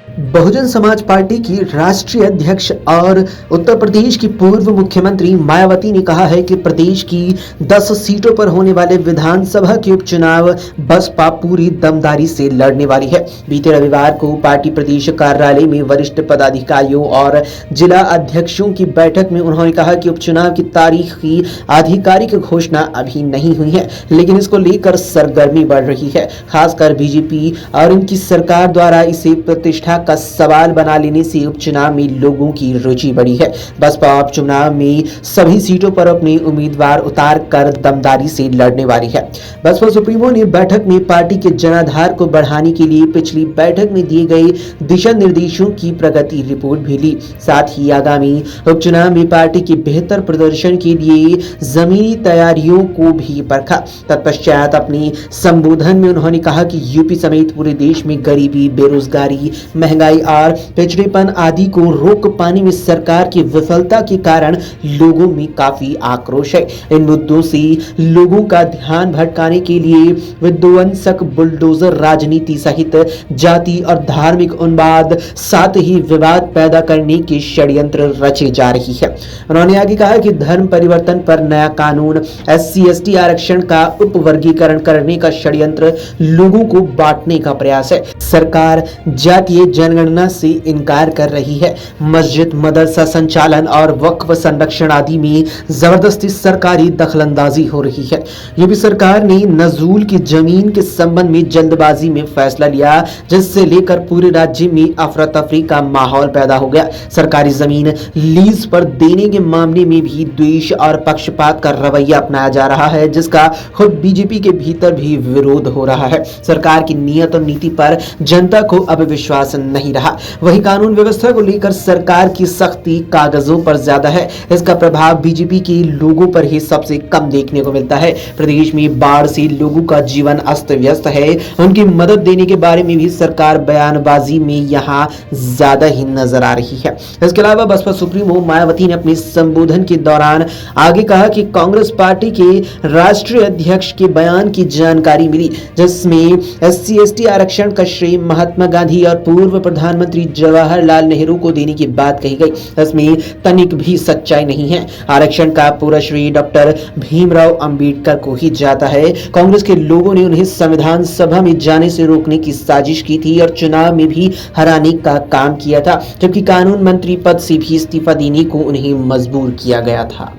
Bahujan Samaj party की राष्ट्रीय अध्यक्ष और उत्तर प्रदेश की पूर्व मुख्यमंत्री मायावती ने कहा है कि प्रदेश की 10 सीटों पर होने वाले विधानसभा के उपचुनाव बसपा पूरी दमदारी से लड़ने वाली है। बीते रविवार को पार्टी प्रदेश कार्यालय में वरिष्ठ पदाधिकारियों और जिला अध्यक्षों की बैठक में उन्होंने कहा कि उपचुनाव की तारीख की आधिकारिक घोषणा अभी नहीं हुई है, लेकिन इसको लेकर सरगर्मी बढ़ रही है। खासकर बीजेपी और इनकी सरकार द्वारा इसे प्रतिष्ठा का सवाल बना लेने से उपचुनाव में लोगों की रुचि बढ़ी है। बसपा उपचुनाव में सभी सीटों पर अपने उम्मीदवार उतार कर दमदारी से लड़ने वाली है। बसपा सुप्रीमो ने बैठक में पार्टी के जनाधार को बढ़ाने के लिए पिछली बैठक में दिए गए दिशा निर्देशों की प्रगति रिपोर्ट भी ली। साथ ही आगामी उपचुनाव में पार्टी के बेहतर प्रदर्शन के लिए जमीनी तैयारियों को भी परखा। तत्पश्चात अपने संबोधन में उन्होंने कहा कि यूपी समेत पूरे देश में गरीबी, बेरोजगारी, महंगाई और पिछड़ेपन आदि को रोक पाने में सरकार की विफलता के कारण लोगों में काफी आक्रोश है। इन मुद्दों से लोगों का ध्यान भटकाने के लिए विध्वंसक बुलडोजर राजनीति सहित जाति और धार्मिक उन्माद, साथ ही विवाद पैदा करने के षड्यंत्र रचे जा रही है। उन्होंने आगे कहा कि धर्म परिवर्तन पर नया कानून, SC/ST आरक्षण का उपवर्गीकरण करने का षड्यंत्र, लोगों को बांटने का प्रयास है। सरकार जातीय जनगणना से इनकार कर रही है। मस्जिद, मदरसा संचालन और वक्फ संरक्षण आदि में जबरदस्ती सरकारी दखलंदाजी हो रही है। यूपी सरकार ने नजूल की जमीन के संबंध में जल्दबाजी में फैसला लिया, जिससे लेकर पूरे राज्य में अफरा तफरी का माहौल पैदा हो गया। सरकारी जमीन लीज पर देने के मामले में भी द्वेष और पक्षपात का रवैया अपनाया जा रहा है, जिसका खुद बीजेपी के भीतर भी विरोध हो रहा है। सरकार की नीयत और नीति पर जनता को अब विश्वास नहीं रहा। वही कानून व्यवस्था को लेकर सरकार की सख्ती कागजों पर ज्यादा है, इसका प्रभाव बीजेपी के लोगों पर ही सबसे कम देखने को मिलता है। प्रदेश में बाढ़ से लोगों का जीवन अस्त व्यस्त है, उनकी मदद देने के बारे में भी सरकार बयानबाजी में यहाँ ज्यादा ही नजर आ रही है। इसके अलावा बसपा सुप्रीमो मायावती ने अपने संबोधन के दौरान आगे कहा कि कांग्रेस पार्टी के राष्ट्रीय अध्यक्ष के बयान की जानकारी मिली, जिसमें SC/ST आरक्षण का श्रेय महात्मा गांधी और पूर्व प्रधानमंत्री जवाहरलाल नेहरू को देने की बात कही गई। इसमें तनिक भी सच्चाई नहीं है। आरक्षण का पूरा श्रेय डॉक्टर भीमराव अंबेडकर को ही जाता है। कांग्रेस के लोगों ने उन्हें संविधान सभा में जाने से रोकने की साजिश की थी और चुनाव में भी हराने का काम किया था, जबकि कानून मंत्री पद से भी इस्तीफा देने को उन्हें मजबूर किया गया था।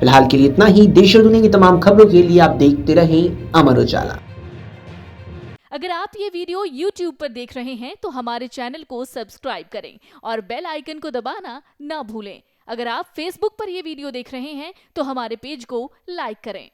फिलहाल के लिए इतना ही। देश और दुनिया की तमाम खबरों के लिए आप देखते रहें अमर उजाला। अगर आप ये वीडियो YouTube पर देख रहे हैं तो हमारे चैनल को सब्सक्राइब करें और बेल आइकन को दबाना ना भूलें। अगर आप Facebook पर ये वीडियो देख रहे हैं तो हमारे पेज को लाइक करें।